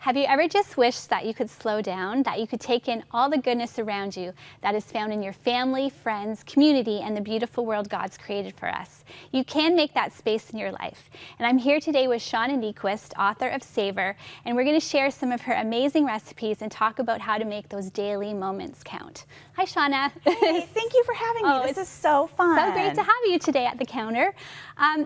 Have you ever just wished that you could slow down, that you could take in all the goodness around you that is found in your family, friends, community, and the beautiful world God's created for us? You can make that space in your life. And I'm here today with Shauna Niequist, author of Savor, and we're going to share some of her amazing recipes and talk about how to make those daily moments count. Hi, Shauna. Hey, thank you for having me. This is so fun. So great to have you today at the counter.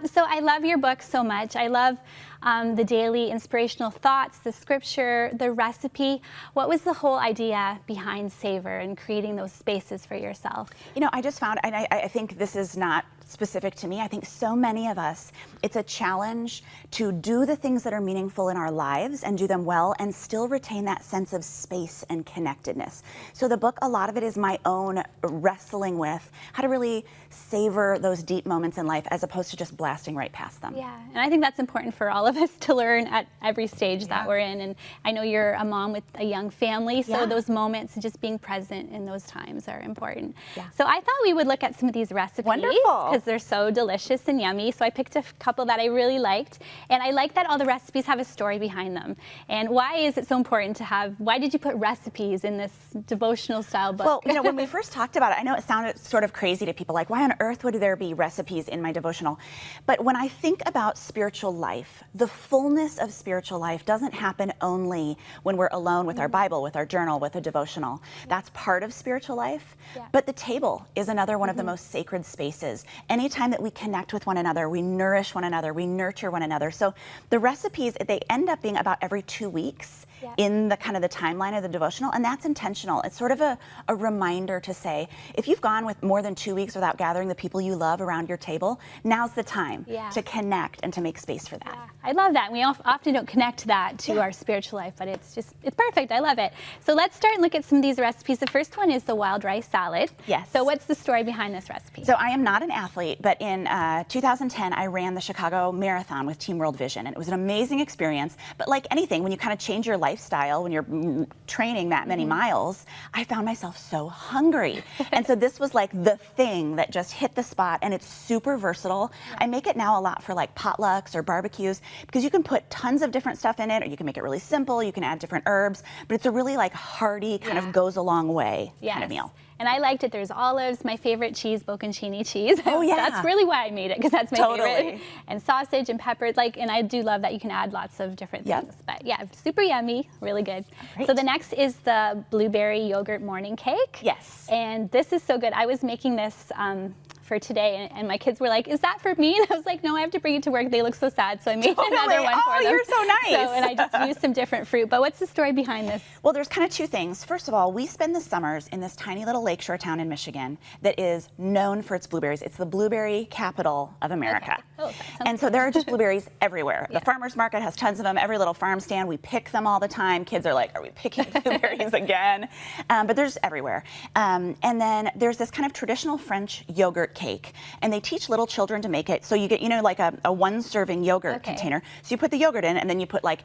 So I love your book so much. I love the daily inspirational thoughts, the scripture, the recipe. What was the whole idea behind Savor and creating those spaces for yourself? You know, I just found, and I think this is not specific to me, I think so many of us, it's a challenge to do the things that are meaningful in our lives and do them well and still retain that sense of space and connectedness. So the book, a lot of it is my own wrestling with how to really savor those deep moments in life as opposed to just blasting right past them. Yeah, and I think that's important for all of us to learn at every stage that we're in. And I know you're a mom with a young family, so those moments and just being present in those times are important. So I thought we would look at some of these recipes. Wonderful. Because they're so delicious and yummy. So I picked a couple that I really liked. And I like that all the recipes have a story behind them. And why is it so important to have, why did you put recipes in this devotional style book? Well, you know, when we first talked about it, I know it sounded sort of crazy to people, like, why on earth would there be recipes in my devotional? But when I think about spiritual life, the fullness of spiritual life doesn't happen only when we're alone with our Bible, with our journal, with a devotional. That's part of spiritual life. But the table is another one of the most sacred spaces. Anytime that we connect with one another, we nourish one another, we nurture one another. So the recipes, they end up being about every 2 weeks in the kind of the timeline of the devotional, and that's intentional. It's sort of a reminder to say, if you've gone with more than 2 weeks without gathering the people you love around your table, now's the time to connect and to make space for that. I love that. We often don't connect that to our spiritual life, but it's perfect. I love it. So let's start and look at some of these recipes. The first one is the wild rice salad. Yes. So what's the story behind this recipe? So I am not an athlete, but in 2010, I ran the Chicago Marathon with Team World Vision, and it was an amazing experience. But like anything, when you kind of change your lifestyle, when you're training that many miles, I found myself so hungry. And so this was like the thing that just hit the spot, and it's super versatile. I make it now a lot for like potlucks or barbecues because you can put tons of different stuff in it, or you can make it really simple, you can add different herbs, but it's a really like hearty, kind of goes a long way kind of meal. And I liked it. There's olives, my favorite cheese, bocconcini cheese. Oh yeah. That's really why I made it, because that's my favorite. And sausage and peppers, and I do love that you can add lots of different things. But yeah, super yummy, really good. Great. So the next is the blueberry yogurt morning cake. Yes. And this is so good. I was making this for today, and my kids were like, "Is that for me?" And I was like, "No, I have to bring it to work. They look so sad." So I made another one for them. Oh, you're so nice. So, and I just used some different fruit. But what's the story behind this? Well, there's kind of two things. First of all, we spend the summers in this tiny little lakeshore town in Michigan that is known for its blueberries. It's the blueberry capital of America. And so there are just blueberries everywhere. The farmer's market has tons of them. Every little farm stand, we pick them all the time. Kids are like, "Are we picking blueberries again?" But they're just everywhere. And then there's this kind of traditional French yogurt cake, and they teach little children to make it. So you get, you know, like a one-serving yogurt container. So you put the yogurt in, and then you put like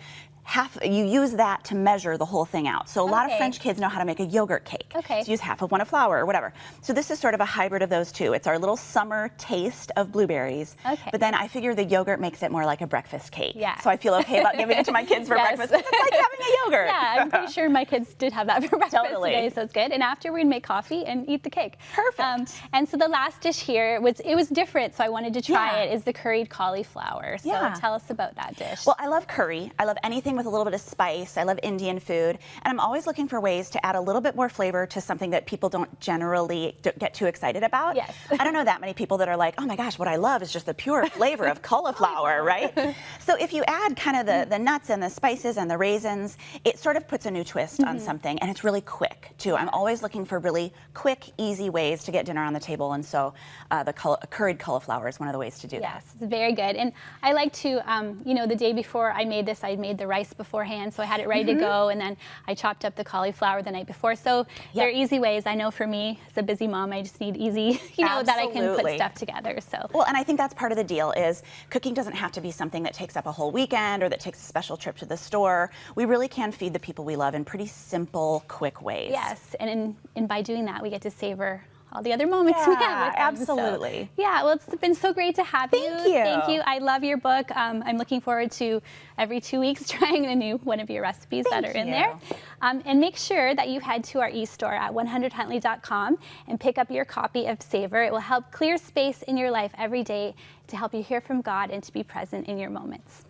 you use that to measure the whole thing out. So a lot of French kids know how to make a yogurt cake. So you use half of one of flour or whatever. So this is sort of a hybrid of those two. It's our little summer taste of blueberries. But then I figure the yogurt makes it more like a breakfast cake. So I feel okay about giving it to my kids for breakfast. It's like having a yogurt. Yeah, I'm pretty sure my kids did have that for breakfast today, so it's good. And after we'd make coffee and eat the cake. Perfect. And so the last dish here was different, so I wanted to try it. Is the curried cauliflower. So tell us about that dish. Well, I love curry. I love anything with a little bit of spice. I love Indian food, and I'm always looking for ways to add a little bit more flavor to something that people don't generally get too excited about. I don't know that many people that are like, "Oh my gosh, what I love is just the pure flavor of cauliflower," right? So if you add kind of the nuts and the spices and the raisins, it sort of puts a new twist on something, and it's really quick too. I'm always looking for really quick, easy ways to get dinner on the table, and so the curried cauliflower is one of the ways to do that. Yes, it's very good. And I like to, you know, the day before I made this, I made the rice beforehand, so I had it ready to go, and then I chopped up the cauliflower the night before. So they're easy ways. I know for me, as a busy mom, I just need easy, you know, that I can put stuff together. So well, and I think that's part of the deal is cooking doesn't have to be something that takes up a whole weekend or that takes a special trip to the store. We really can feed the people we love in pretty simple, quick ways. Yes, and by doing that, we get to savor all the other moments we had with them. Absolutely. So, yeah, well, it's been so great to have you. Thank you. Thank you. I love your book. I'm looking forward to every 2 weeks trying a new one of your recipes that are in there. And make sure that you head to our e-store at 100huntley.com and pick up your copy of Savor. It will help clear space in your life every day to help you hear from God and to be present in your moments.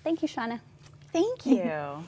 Thank you, Shauna. Thank you.